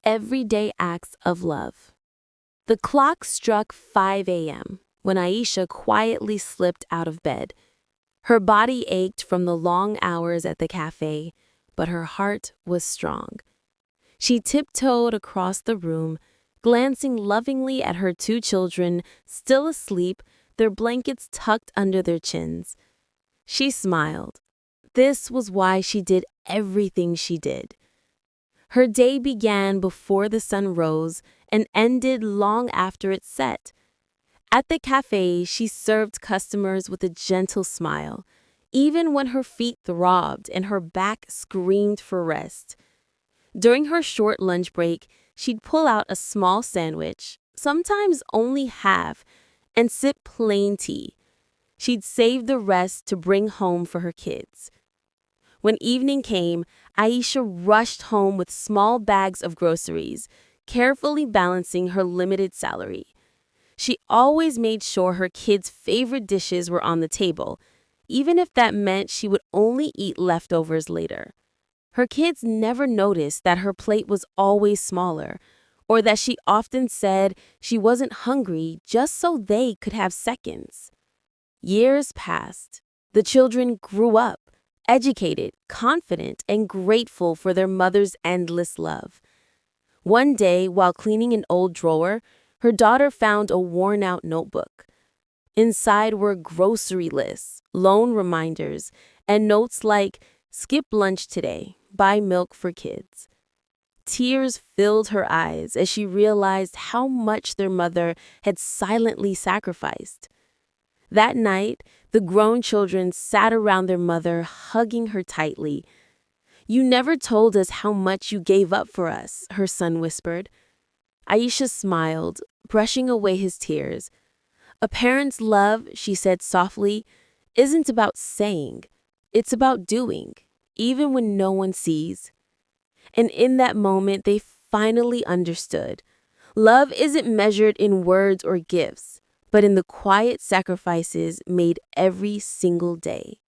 Everyday acts of love. The clock struck 5 a.m. when Aisha quietly slipped out of bed. Her body ached from the long hours at the cafe, but her heart was strong. She tiptoed across the room, glancing lovingly at her two children, still asleep, their blankets tucked under their chins. She smiled. This was why she did everything she did. Her day began before the sun rose and ended long after it set. At the cafe, she served customers with a gentle smile, even when her feet throbbed and her back screamed for rest. During her short lunch break, she'd pull out a small sandwich, sometimes only half, and sip plain tea. She'd save the rest to bring home for her kids. When evening came, Aisha rushed home with small bags of groceries, carefully balancing her limited salary. She always made sure her kids' favorite dishes were on the table, even if that meant she would only eat leftovers later. Her kids never noticed that her plate was always smaller, or that she often said she wasn't hungry just so they could have seconds. Years passed. The children grew up, educated, confident, and grateful for their mother's endless love. One day, while cleaning an old drawer, her daughter found a worn-out notebook. Inside were grocery lists, loan reminders, and notes like, "Skip lunch today, buy milk for kids." Tears filled her eyes as she realized how much their mother had silently sacrificed. That night, the grown children sat around their mother, hugging her tightly. "You never told us how much you gave up for us," her son whispered. Aisha smiled, brushing away his tears. "A parent's love," she said softly, "isn't about saying. It's about doing, even when no one sees." And in that moment, they finally understood. Love isn't measured in words or gifts, but in the quiet sacrifices made every single day.